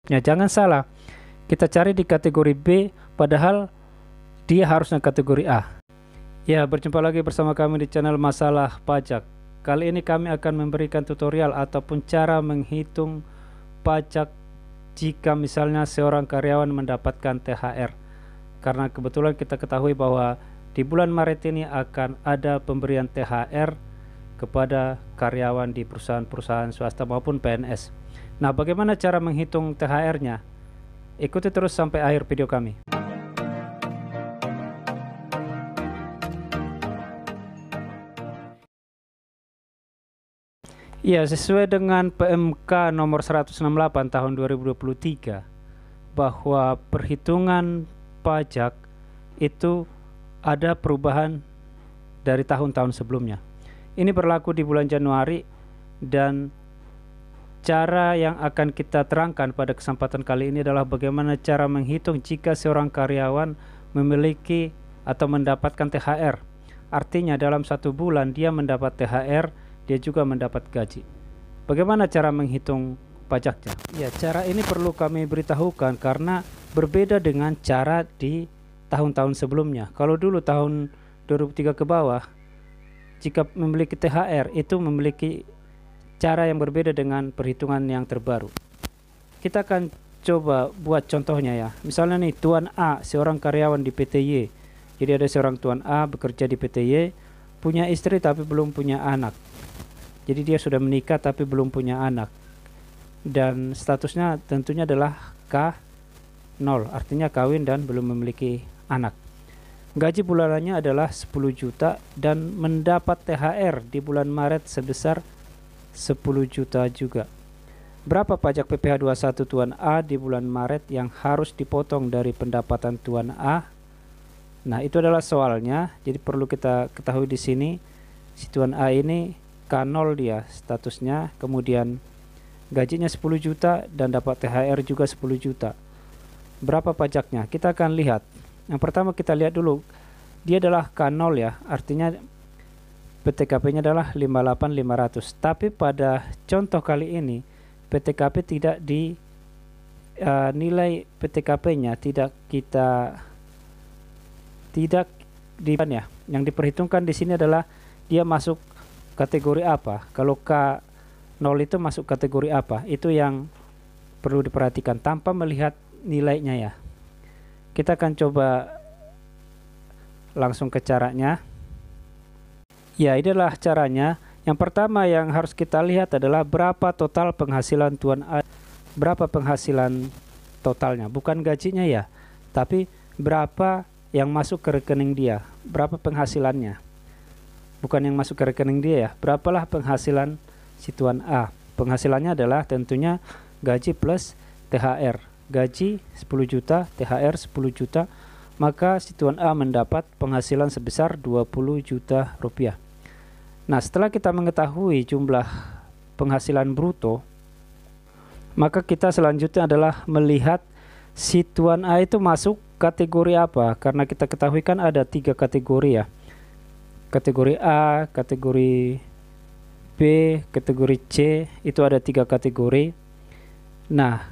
Ya, jangan salah, kita cari di kategori B padahal dia harusnya kategori A. Ya, berjumpa lagi bersama kami di channel Masalah Pajak. Kali ini kami akan memberikan tutorial ataupun cara menghitung pajak jika misalnya seorang karyawan mendapatkan THR. Karena kebetulan kita ketahui bahwa di bulan Maret ini akan ada pemberian THR kepada karyawan di perusahaan-perusahaan swasta maupun PNS. Nah, bagaimana cara menghitung THR-nya? Ikuti terus sampai akhir video kami. Ya, sesuai dengan PMK nomor 168 tahun 2023 bahwa perhitungan pajak itu ada perubahan dari tahun-tahun sebelumnya. Ini berlaku di bulan Januari, dan cara yang akan kita terangkan pada kesempatan kali ini adalah bagaimana cara menghitung jika seorang karyawan memiliki atau mendapatkan THR. Artinya dalam satu bulan dia mendapat THR, dia juga mendapat gaji. Bagaimana cara menghitung pajaknya? Ya, cara ini perlu kami beritahukan karena berbeda dengan cara di tahun-tahun sebelumnya. Kalau dulu tahun 2003 ke bawah, jika memiliki THR itu memiliki cara yang berbeda dengan perhitungan yang terbaru. Kita akan coba buat contohnya ya. Misalnya nih, Tuan A, seorang karyawan di PT Y. Jadi ada seorang Tuan A bekerja di PT Y, punya istri tapi belum punya anak. Jadi dia sudah menikah tapi belum punya anak, dan statusnya tentunya adalah K0, artinya kawin dan belum memiliki anak. Gaji bulanannya adalah 10 juta dan mendapat THR di bulan Maret sebesar 10 juta juga. Berapa pajak PPh 21 Tuan A di bulan Maret yang harus dipotong dari pendapatan Tuan A? Nah, itu adalah soalnya. Jadi perlu kita ketahui di sini, si Tuan A ini K0 dia statusnya, kemudian gajinya 10 juta dan dapat THR juga 10 juta. Berapa pajaknya? Kita akan lihat. Yang pertama kita lihat dulu, dia adalah K0 ya, artinya PTKP-nya adalah 58.500. Tapi pada contoh kali ini PTKP tidak nilai PTKP-nya tidak ya. Yang diperhitungkan di sini adalah dia masuk kategori apa. Kalau K0 itu masuk kategori apa, itu yang perlu diperhatikan tanpa melihat nilainya ya. Kita akan coba langsung ke caranya. Ya, inilah caranya. Yang pertama yang harus kita lihat adalah berapa total penghasilan Tuan A. Berapa penghasilan totalnya, bukan gajinya ya, tapi berapa yang masuk ke rekening dia, berapa penghasilannya. Bukan yang masuk ke rekening dia ya, berapalah penghasilan si Tuan A. Penghasilannya adalah tentunya gaji plus THR. Gaji 10 juta, THR 10 juta, maka si Tuan A mendapat penghasilan sebesar 20 juta rupiah. Nah, setelah kita mengetahui jumlah penghasilan bruto, maka kita selanjutnya adalah melihat si Tuan A itu masuk kategori apa. Karena kita ketahui kan ada 3 kategori ya. Kategori A, kategori B, kategori C, itu ada 3 kategori. Nah,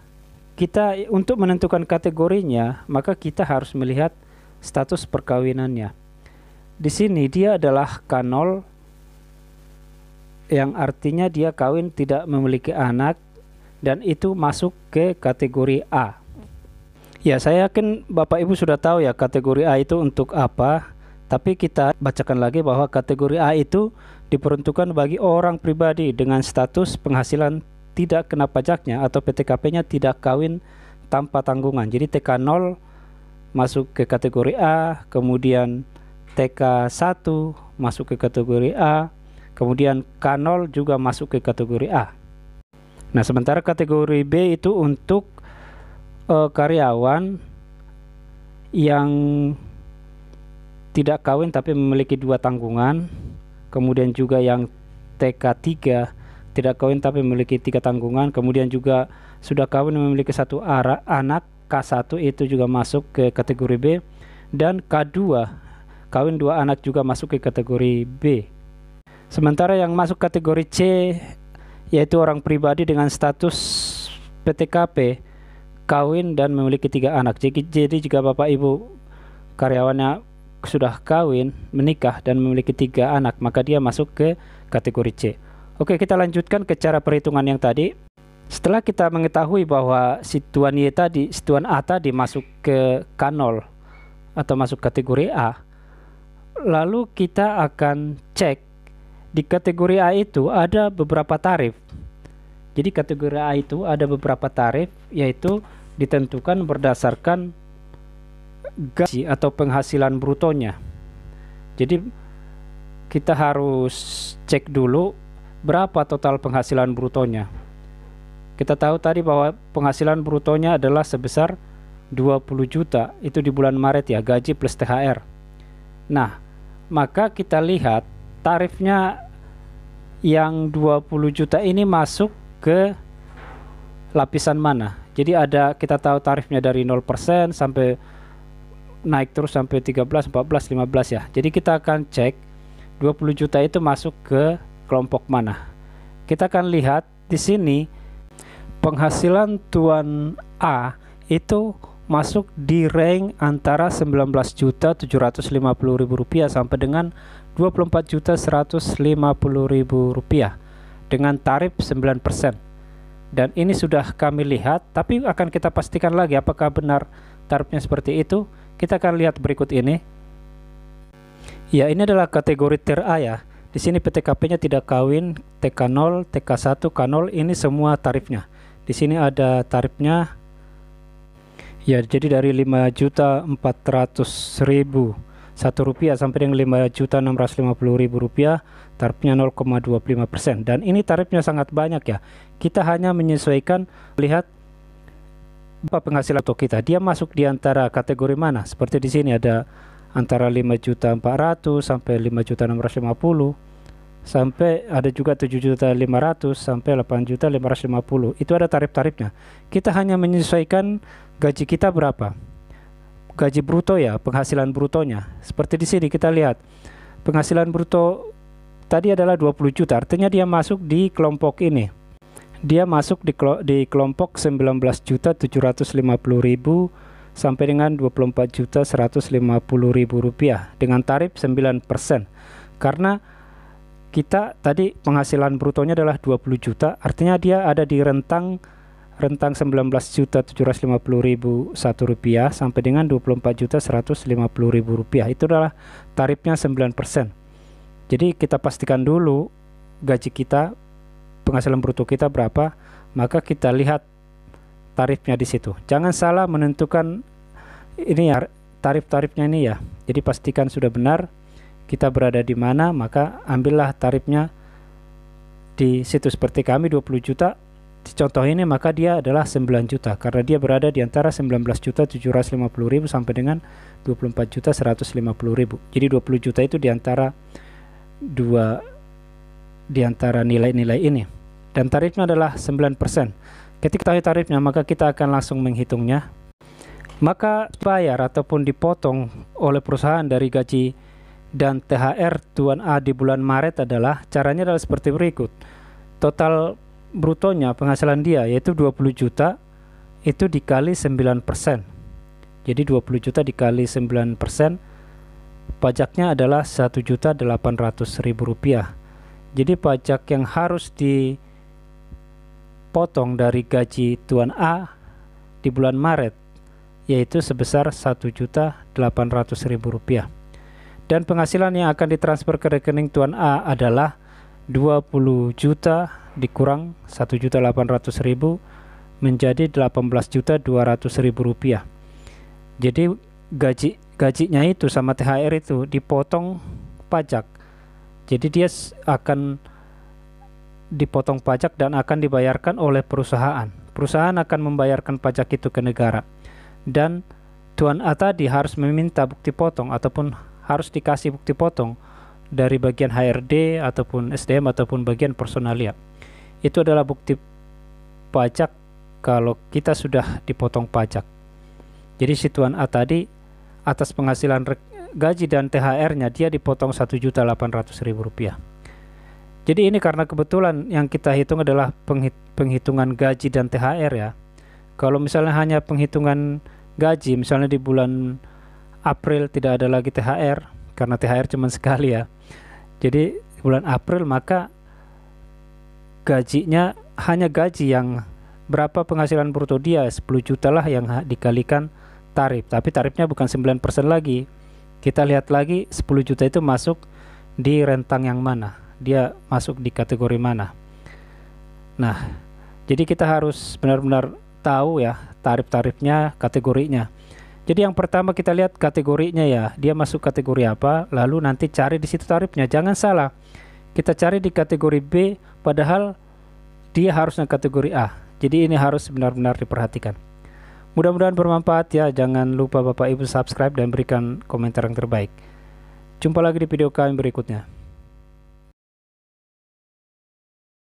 kita untuk menentukan kategorinya, maka kita harus melihat status perkawinannya. Di sini dia adalah K0, yang artinya dia kawin tidak memiliki anak, dan itu masuk ke kategori A. Ya, saya yakin Bapak Ibu sudah tahu ya kategori A itu untuk apa. Tapi kita bacakan lagi bahwa kategori A itu diperuntukkan bagi orang pribadi dengan status penghasilan tidak kena pajaknya atau PTKP-nya tidak kawin tanpa tanggungan. Jadi TK0 masuk ke kategori A, kemudian TK1 masuk ke kategori A, kemudian K0 juga masuk ke kategori A. Nah, sementara kategori B itu untuk karyawan yang tidak kawin tapi memiliki 2 tanggungan, kemudian juga yang TK3 tidak kawin tapi memiliki 3 tanggungan, kemudian juga sudah kawin memiliki 1 anak, K1 itu juga masuk ke kategori B, dan K2 kawin 2 anak juga masuk ke kategori B. Sementara yang masuk kategori C yaitu orang pribadi dengan status PTKP kawin dan memiliki 3 anak. Jadi jika Bapak Ibu karyawannya sudah kawin, menikah dan memiliki 3 anak, maka dia masuk ke kategori C. Oke, kita lanjutkan ke cara perhitungan yang tadi. Setelah kita mengetahui bahwa si Tuan A tadi masuk ke K0 atau masuk kategori A, lalu kita akan cek di kategori A itu ada beberapa tarif. Jadi kategori A itu ada beberapa tarif, yaitu ditentukan berdasarkan gaji atau penghasilan brutonya. Jadi kita harus cek dulu berapa total penghasilan brutonya. Kita tahu tadi bahwa penghasilan brutonya adalah sebesar 20 juta, itu di bulan Maret ya, gaji plus THR. Nah, maka kita lihat tarifnya yang 20 juta ini masuk ke lapisan mana. Jadi kita tahu tarifnya dari 0% sampai naik terus sampai 13, 14, 15 ya. Jadi kita akan cek 20 juta itu masuk ke kelompok mana. Kita akan lihat di sini penghasilan Tuan A itu masuk di range antara 19.750.000 rupiah sampai dengan 24.150.000 rupiah dengan tarif 9%. Dan ini sudah kami lihat, tapi akan kita pastikan lagi apakah benar tarifnya seperti itu. Kita akan lihat berikut ini. Ya, ini adalah kategori tier A ya. Di sini PTKP-nya tidak kawin, TK0, TK1, K0, ini semua tarifnya. Di sini ada tarifnya. Ya, jadi dari 5.400.000 Rp1 sampai dengan 5.650.000 rupiah, tarifnya 0,25%. Dan ini tarifnya sangat banyak ya. Kita hanya menyesuaikan lihat apa penghasilan untuk kita. Dia masuk di antara kategori mana? Seperti di sini ada antara 5.400.000 sampai 5.650.000, sampai ada juga 7.500.000 sampai 8.550.000. Itu ada tarif-tarifnya. Kita hanya menyesuaikan gaji kita berapa. Gaji bruto ya, penghasilan brutonya. Seperti di sini kita lihat penghasilan bruto tadi adalah 20 juta, artinya dia masuk di kelompok ini. Dia masuk di kelompok 19.750.000 sampai dengan 24.150.000 rupiah dengan tarif 9%. Karena kita tadi penghasilan brutonya adalah 20 juta, artinya dia ada di rentang 19.750.000 rupiah sampai dengan 24.150.000 rupiah. Itu adalah tarifnya 9%. Jadi kita pastikan dulu gaji kita, penghasilan bruto kita berapa, maka kita lihat tarifnya di situ. Jangan salah menentukan ini ya, tarif-tarifnya ini ya. Jadi pastikan sudah benar kita berada di mana, maka ambillah tarifnya di situ. Seperti kami 20 juta di contoh ini, maka dia adalah 9 juta karena dia berada di antara 19.750.000 sampai dengan 24.150.000. Jadi 20 juta itu di antara nilai-nilai ini. Dan tarifnya adalah 9%. Ketika tahu tarifnya, maka kita akan langsung menghitungnya. Maka bayar ataupun dipotong oleh perusahaan dari gaji dan THR Tuan A di bulan Maret adalah, caranya adalah seperti berikut. Total brutonya penghasilan dia yaitu 20 juta itu dikali 9%. Jadi 20 juta dikali 9%, pajaknya adalah 1.800.000 rupiah. Jadi pajak yang harus dipotong dari gaji Tuan A di bulan Maret yaitu sebesar 1.800.000 rupiah. Dan penghasilan yang akan ditransfer ke rekening Tuan A adalah 20 juta dikurang 1.800.000 menjadi 18.200.000 rupiah. Jadi gajinya itu sama THR itu dipotong pajak. Jadi dia akan dipotong pajak dan akan dibayarkan oleh perusahaan. Perusahaan akan membayarkan pajak itu ke negara. Dan Tuan A tadi harus meminta bukti potong ataupun harus dikasih bukti potong dari bagian HRD ataupun SDM ataupun bagian personalia. Itu adalah bukti pajak kalau kita sudah dipotong pajak. Jadi si Tuan A tadi atas penghasilan gaji dan THR-nya dia dipotong 1.800.000 rupiah. Jadi ini karena kebetulan yang kita hitung adalah penghitungan gaji dan THR ya. Kalau misalnya hanya penghitungan gaji, misalnya di bulan April tidak ada lagi THR, karena THR cuma sekali ya. Jadi bulan April maka gajinya hanya gaji yang berapa penghasilan bruto dia, 10 juta lah yang dikalikan tarif. Tapi tarifnya bukan 9% lagi. Kita lihat lagi 10 juta itu masuk di rentang yang mana, dia masuk di kategori mana. Nah, jadi kita harus benar-benar tahu ya tarif-tarifnya, kategorinya. Jadi yang pertama kita lihat kategorinya ya, dia masuk kategori apa, lalu nanti cari di situ tarifnya. Jangan salah, kita cari di kategori B padahal dia harusnya kategori A. Jadi ini harus benar-benar diperhatikan. Mudah-mudahan bermanfaat ya. Jangan lupa Bapak Ibu subscribe dan berikan komentar yang terbaik. Jumpa lagi di video kami berikutnya.